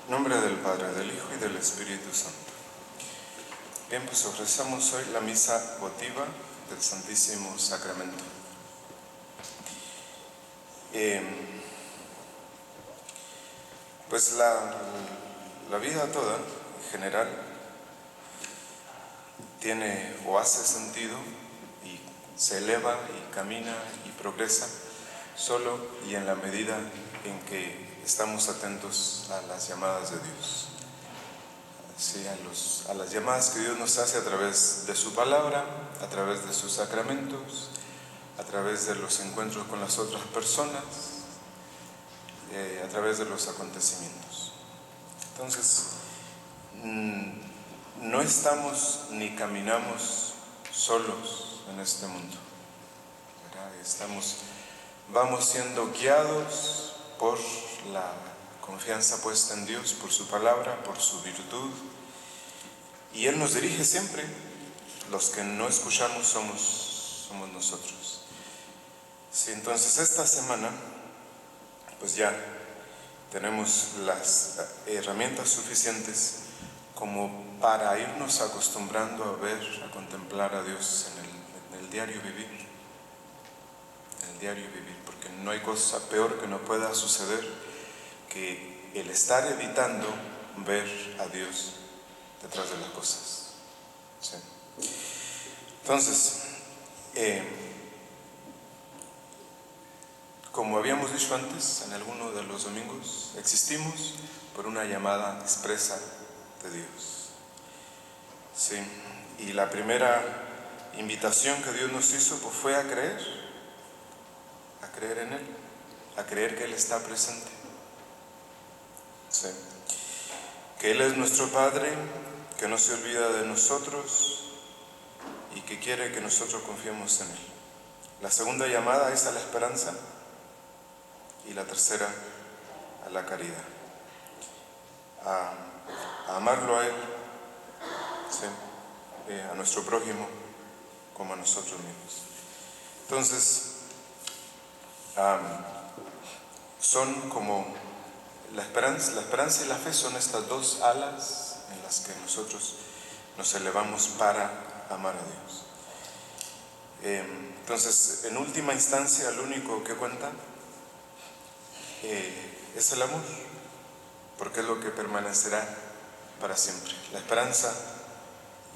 En nombre del Padre, del Hijo y del Espíritu Santo. Bien, pues ofrecemos hoy la misa votiva del Santísimo Sacramento. Pues la vida toda, en general, tiene o hace sentido y se eleva y camina y progresa solo y en la medida en que estamos atentos a las llamadas de Dios. Sí, a las llamadas que Dios nos hace a través de su palabra, a través de sus sacramentos, a través de los encuentros con las otras personas, a través de los acontecimientos. Entonces, no estamos ni caminamos solos en este mundo, ¿verdad? Vamos siendo guiados por la confianza puesta en Dios, por su palabra, por su virtud, y Él nos dirige siempre. Los que no escuchamos somos nosotros. Sí, entonces esta semana pues ya tenemos las herramientas suficientes como para irnos acostumbrando a ver, a contemplar a Dios en el diario vivir. En el diario vivir, porque no hay cosa peor que no pueda suceder que el estar evitando ver a Dios detrás de las cosas. ¿Sí? Entonces, como habíamos dicho antes, en alguno de los domingos, existimos por una llamada expresa de Dios. Sí, y la primera invitación que Dios nos hizo pues, fue a creer en Él, a creer que Él está presente. Sí. Que Él es nuestro Padre, que no se olvida de nosotros y que quiere que nosotros confiemos en Él. La segunda llamada es a la esperanza y la tercera a la caridad. A amarlo a Él, ¿sí? A nuestro prójimo como a nosotros mismos. Entonces, son como la esperanza y la fe son estas dos alas en las que nosotros nos elevamos para amar a Dios. Entonces, en última instancia, lo único que cuenta es el amor, porque es lo que permanecerá para siempre. La esperanza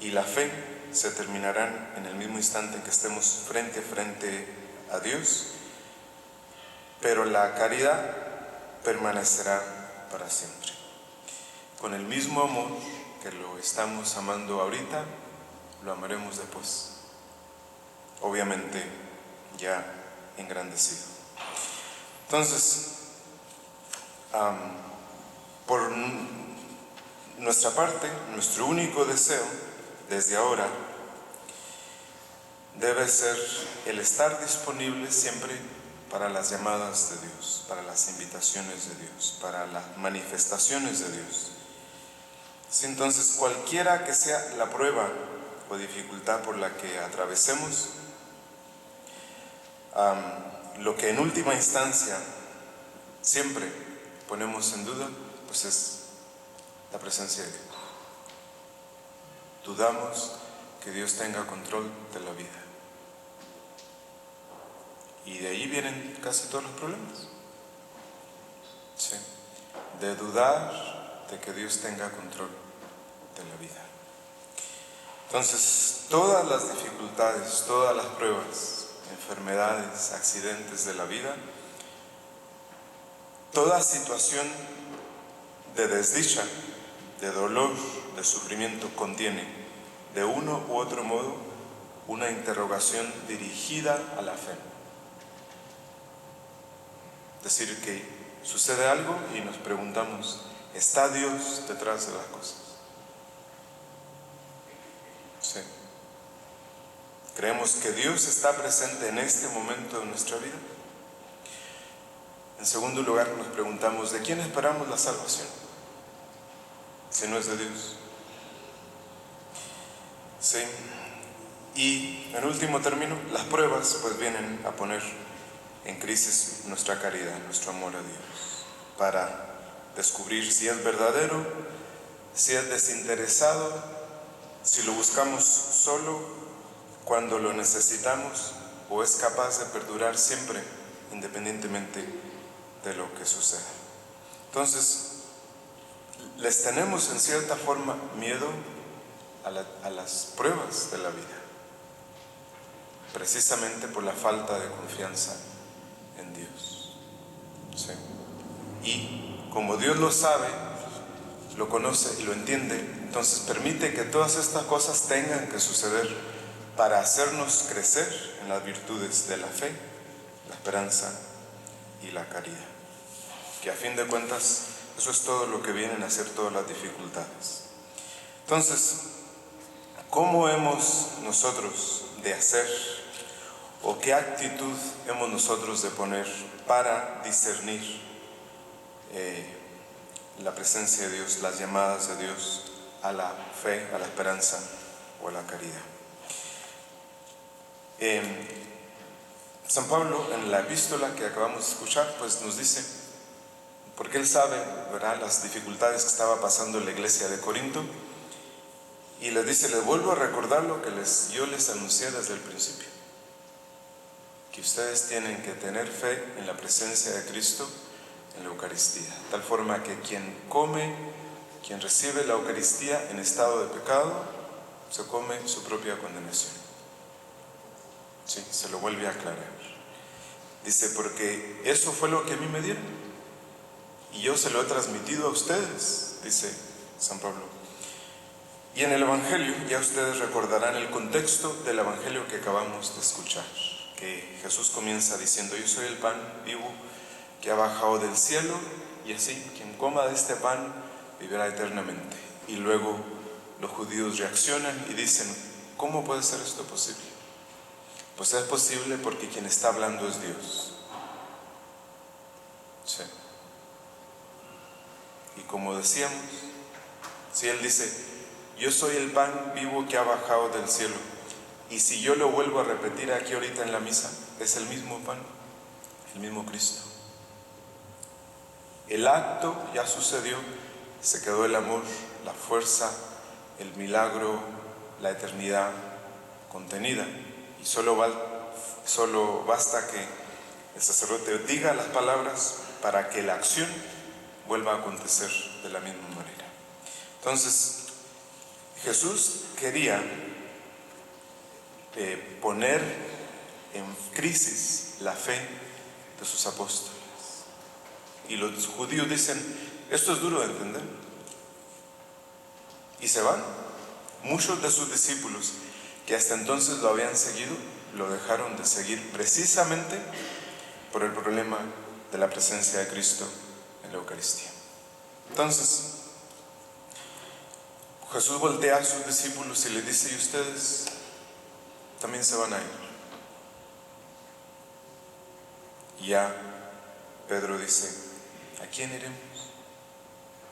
y la fe se terminarán en el mismo instante en que estemos frente a frente a Dios, pero la caridad permanecerá para siempre. Con el mismo amor que lo estamos amando ahorita, lo amaremos después, obviamente ya engrandecido. Entonces, por nuestra parte, nuestro único deseo desde ahora debe ser el estar disponible siempre para las llamadas de Dios, para las invitaciones de Dios, para las manifestaciones de Dios. Sí, entonces, cualquiera que sea la prueba o dificultad por la que atravesemos, lo que en última instancia siempre ponemos en duda, pues es la presencia de Dios. Dudamos que Dios tenga control de la vida. Y de ahí vienen casi todos los problemas. Sí. De dudar de que Dios tenga control de la vida. Entonces, todas las dificultades, todas las pruebas, enfermedades, accidentes de la vida, toda situación de desdicha, de dolor, de sufrimiento contiene, de uno u otro modo, una interrogación dirigida a la fe. Es decir, que sucede algo y nos preguntamos, ¿está Dios detrás de las cosas? Sí. ¿Creemos que Dios está presente en este momento de nuestra vida? En segundo lugar, nos preguntamos, ¿de quién esperamos la salvación? Si no es de Dios. Sí. Y en último término, las pruebas pues vienen a poner en crisis nuestra caridad, nuestro amor a Dios, para descubrir si es verdadero, si es desinteresado, si lo buscamos solo cuando lo necesitamos o es capaz de perdurar siempre, independientemente de lo que suceda. Entonces, les tenemos en cierta forma miedo a las pruebas de la vida, precisamente por la falta de confianza en Dios. ¿Sí? Y como Dios lo sabe, lo conoce y lo entiende, entonces permite que todas estas cosas tengan que suceder para hacernos crecer en las virtudes de la fe, la esperanza y la caridad. Que a fin de cuentas, eso es todo lo que vienen a ser todas las dificultades. Entonces, ¿cómo hemos nosotros de hacer o qué actitud hemos nosotros de poner para discernir la presencia de Dios, las llamadas de Dios a la fe, a la esperanza o a la caridad? San Pablo, en la epístola que acabamos de escuchar, pues nos dice, porque él sabe, ¿verdad?, las dificultades que estaba pasando en la iglesia de Corinto, y les dice, les vuelvo a recordar lo que yo les anuncié desde el principio, que ustedes tienen que tener fe en la presencia de Cristo en la Eucaristía, de tal forma que quien come, quien recibe la Eucaristía en estado de pecado, se come su propia condenación. Sí, se lo vuelve a aclarar. Dice, porque eso fue lo que a mí me dieron y yo se lo he transmitido a ustedes, dice San Pablo. Y en el Evangelio, ya ustedes recordarán el contexto del Evangelio que acabamos de escuchar, que Jesús comienza diciendo, yo soy el pan vivo que ha bajado del cielo, y así, quien coma de este pan vivirá eternamente. Y luego los judíos reaccionan y dicen, ¿cómo puede ser esto posible? Pues es posible porque quien está hablando es Dios. Sí. Y como decíamos, si Él dice, yo soy el pan vivo que ha bajado del cielo, y si yo lo vuelvo a repetir aquí ahorita en la misa, es el mismo pan, el mismo Cristo. El acto ya sucedió, se quedó el amor, la fuerza, el milagro, la eternidad contenida, y solo basta que el sacerdote diga las palabras para que la acción vuelva a acontecer de la misma manera. Entonces, Jesús quería poner en crisis la fe de sus apóstoles. Y los judíos dicen, esto es duro de entender. Y se van. Muchos de sus discípulos que hasta entonces lo habían seguido, lo dejaron de seguir precisamente por el problema de la presencia de Cristo en la Eucaristía. Entonces, Jesús voltea a sus discípulos y les dice, y ustedes también se van a ir. Y ya Pedro dice, ¿a quién iremos?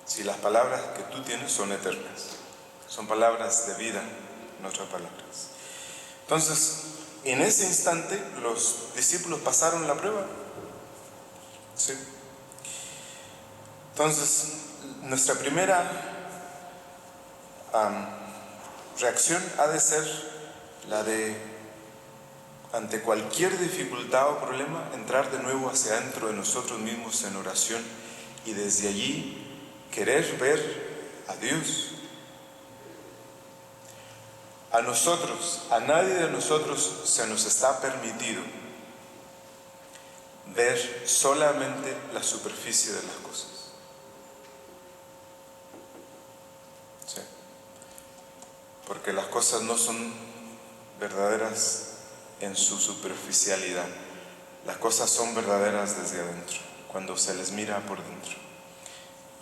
Si las palabras que tú tienes son eternas, son palabras de vida, no otras palabras. Entonces, en ese instante, los discípulos pasaron la prueba. ¿Sí? Entonces, nuestra primera reacción ha de ser la de, ante cualquier dificultad o problema, entrar de nuevo hacia adentro de nosotros mismos en oración y desde allí querer ver a Dios. A nosotros, a nadie de nosotros se nos está permitido ver solamente la superficie de las cosas. ¿Sí? Porque las cosas no son verdaderas en su superficialidad. Las cosas son verdaderas desde adentro, cuando se les mira por dentro.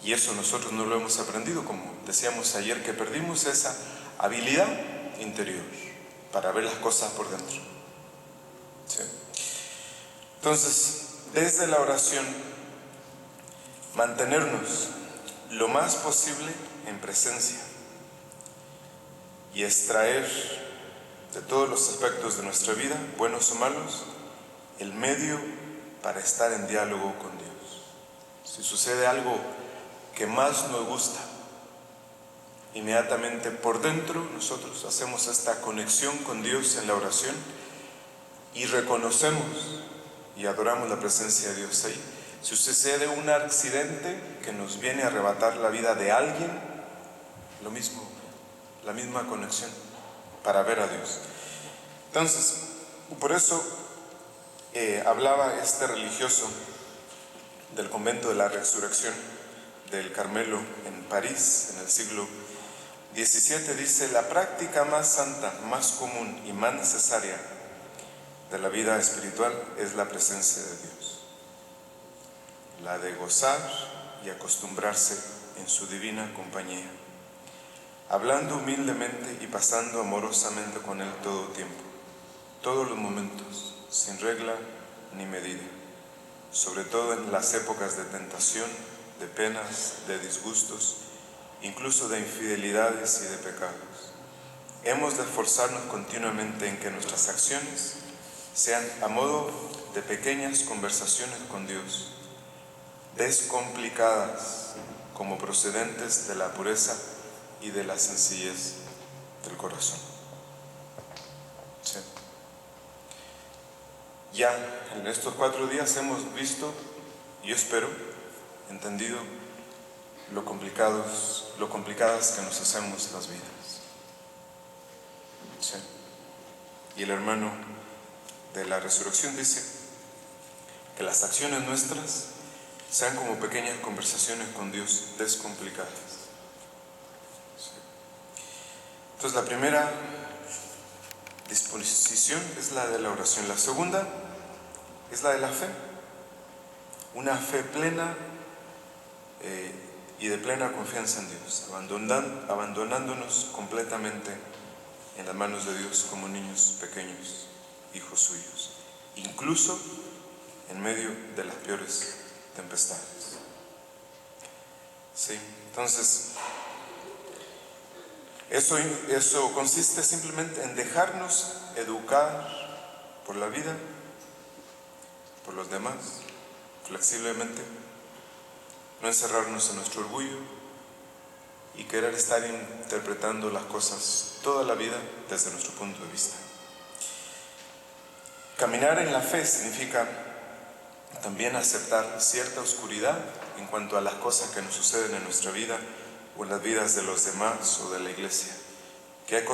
Y eso nosotros no lo hemos aprendido, como decíamos ayer, que perdimos esa habilidad interior para ver las cosas por dentro. ¿Sí? Entonces, desde la oración, mantenernos lo más posible en presencia y extraer de todos los aspectos de nuestra vida, buenos o malos, el medio para estar en diálogo con Dios. Si sucede algo que más nos gusta. Inmediatamente por dentro nosotros hacemos esta conexión con Dios en la oración y reconocemos y adoramos la presencia de Dios ahí. Si sucede un accidente que nos viene a arrebatar la vida de alguien, lo mismo, la misma conexión para ver a Dios. Entonces, por eso hablaba este religioso del convento de la Resurrección del Carmelo en París en el siglo XVII, dice: la práctica más santa, más común y más necesaria de la vida espiritual es la presencia de Dios, la de gozar y acostumbrarse en su divina compañía, hablando humildemente y pasando amorosamente con Él todo tiempo, todos los momentos, sin regla ni medida, sobre todo en las épocas de tentación, de penas, de disgustos, incluso de infidelidades y de pecados. Hemos de esforzarnos continuamente en que nuestras acciones sean a modo de pequeñas conversaciones con Dios, descomplicadas, como procedentes de la pureza y de la sencillez del corazón. Sí. Ya en estos 4 días hemos visto, y yo espero, entendido lo complicadas que nos hacemos las vidas. Sí. Y el hermano de la Resurrección dice que las acciones nuestras sean como pequeñas conversaciones con Dios, descomplicadas. Sí. Entonces la primera disposición es la de la oración. La segunda es la de la fe. Una fe plena y de plena confianza en Dios, abandonándonos completamente en las manos de Dios como niños pequeños, hijos suyos, incluso en medio de las peores tempestades. Sí, entonces, eso consiste simplemente en dejarnos educar por la vida, por los demás, flexiblemente, no encerrarnos en nuestro orgullo y querer estar interpretando las cosas toda la vida desde nuestro punto de vista. Caminar en la fe significa también aceptar cierta oscuridad en cuanto a las cosas que nos suceden en nuestra vida o en las vidas de los demás o de la iglesia. Que hay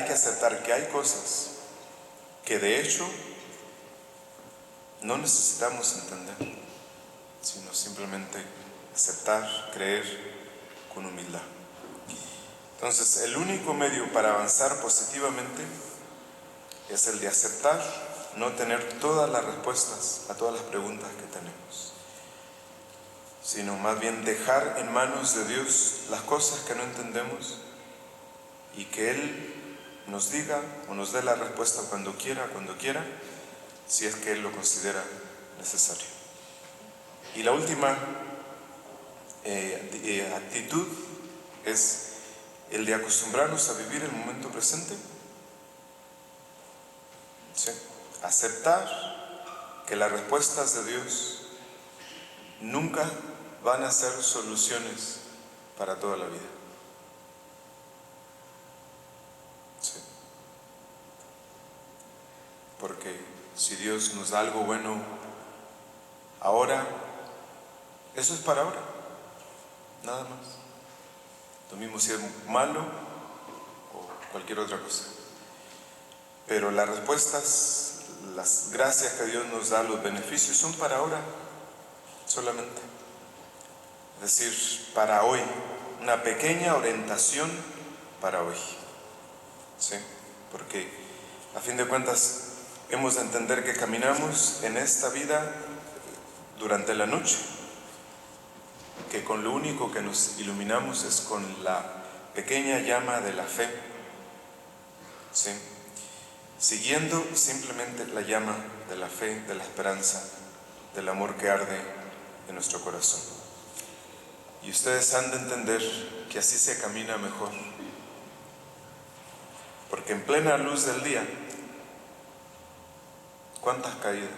que aceptar que hay cosas que de hecho no necesitamos entender, sino simplemente aceptar, creer con humildad. Entonces, el único medio para avanzar positivamente es el de aceptar no tener todas las respuestas a todas las preguntas que tenemos, sino más bien dejar en manos de Dios las cosas que no entendemos y que Él nos diga o nos dé la respuesta cuando quiera, si es que Él lo considera necesario. Y la última actitud es el de acostumbrarnos a vivir el momento presente. ¿Sí? Aceptar que las respuestas de Dios nunca van a ser soluciones para toda la vida. ¿Sí? Porque si Dios nos da algo bueno ahora, eso es para ahora, nada más. Lo mismo si es malo o cualquier otra cosa. Pero las respuestas, las gracias que Dios nos da, los beneficios son para ahora solamente. Es decir, para hoy, una pequeña orientación para hoy. ¿Sí? Porque a fin de cuentas hemos de entender que caminamos en esta vida durante la noche, que con lo único que nos iluminamos es con la pequeña llama de la fe, ¿sí? Siguiendo simplemente la llama de la fe, de la esperanza, del amor que arde en nuestro corazón. Y ustedes han de entender que así se camina mejor, porque en plena luz del día, cuántas caídas,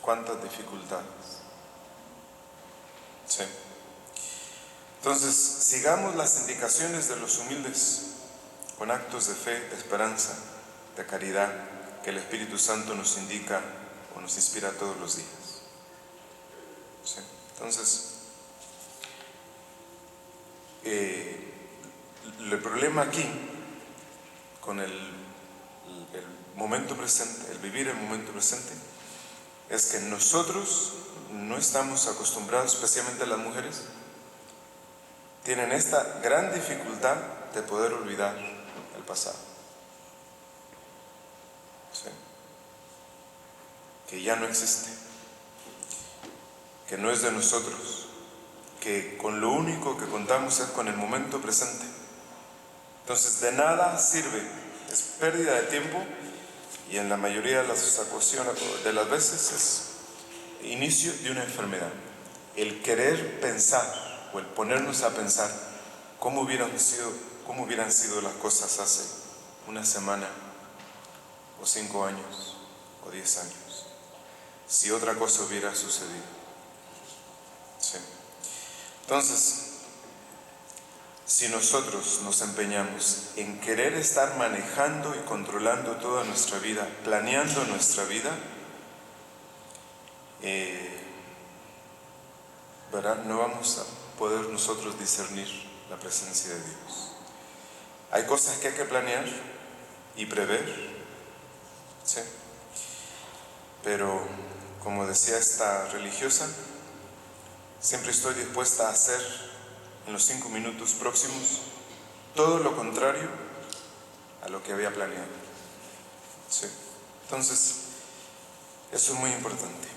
cuántas dificultades. ¿sí? Entonces, sigamos las indicaciones de los humildes con actos de fe, de esperanza, de caridad que el Espíritu Santo nos indica o nos inspira todos los días. ¿Sí? Entonces, el problema aquí con el momento presente, el vivir el momento presente, es que nosotros no estamos acostumbrados, especialmente las mujeres, tienen esta gran dificultad de poder olvidar el pasado. ¿Sí? Que ya no existe, que no es de nosotros, que con lo único que contamos es con el momento presente. Entonces, de nada sirve, es pérdida de tiempo, y en la mayoría de las ocasiones, de las veces, es inicio de una enfermedad. El querer pensar o el ponernos a pensar cómo hubieran sido las cosas hace una semana o 5 años o 10 años, si otra cosa hubiera sucedido. ¿Sí? Entonces, si nosotros nos empeñamos en querer estar manejando y controlando toda nuestra vida, planeando nuestra vida, ¿verdad? No vamos a poder nosotros discernir la presencia de Dios. Hay cosas que hay que planear y prever, ¿sí? Pero, como decía esta religiosa, siempre estoy dispuesta a hacer en los 5 minutos próximos todo lo contrario a lo que había planeado. ¿Sí? Entonces, eso es muy importante.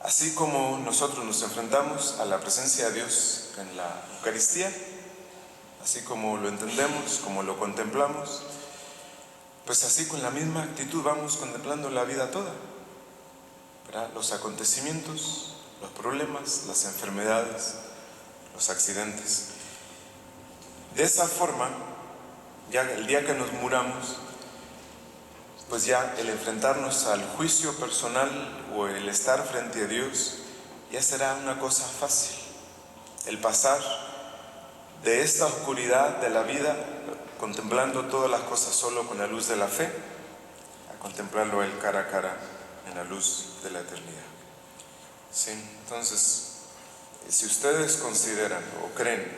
Así como nosotros nos enfrentamos a la presencia de Dios en la Eucaristía, así como lo entendemos, como lo contemplamos, pues así con la misma actitud vamos contemplando la vida toda, ¿verdad? Los acontecimientos, los problemas, las enfermedades, los accidentes. De esa forma, ya el día que nos muramos, pues ya el enfrentarnos al juicio personal o el estar frente a Dios ya será una cosa fácil. El pasar de esta oscuridad de la vida, contemplando todas las cosas solo con la luz de la fe, a contemplarlo él cara a cara en la luz de la eternidad. ¿Sí? Entonces, si ustedes consideran o creen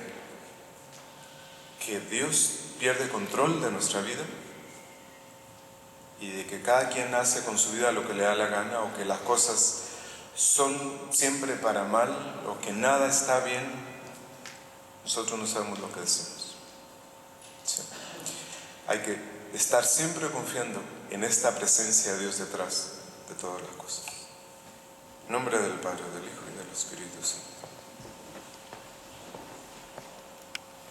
que Dios pierde control de nuestra vida y de que cada quien hace con su vida lo que le da la gana, o que las cosas son siempre para mal, o que nada está bien, nosotros no sabemos lo que decimos. ¿Sí? Hay que estar siempre confiando en esta presencia de Dios detrás de todas las cosas. En nombre del Padre, del Hijo y del Espíritu Santo.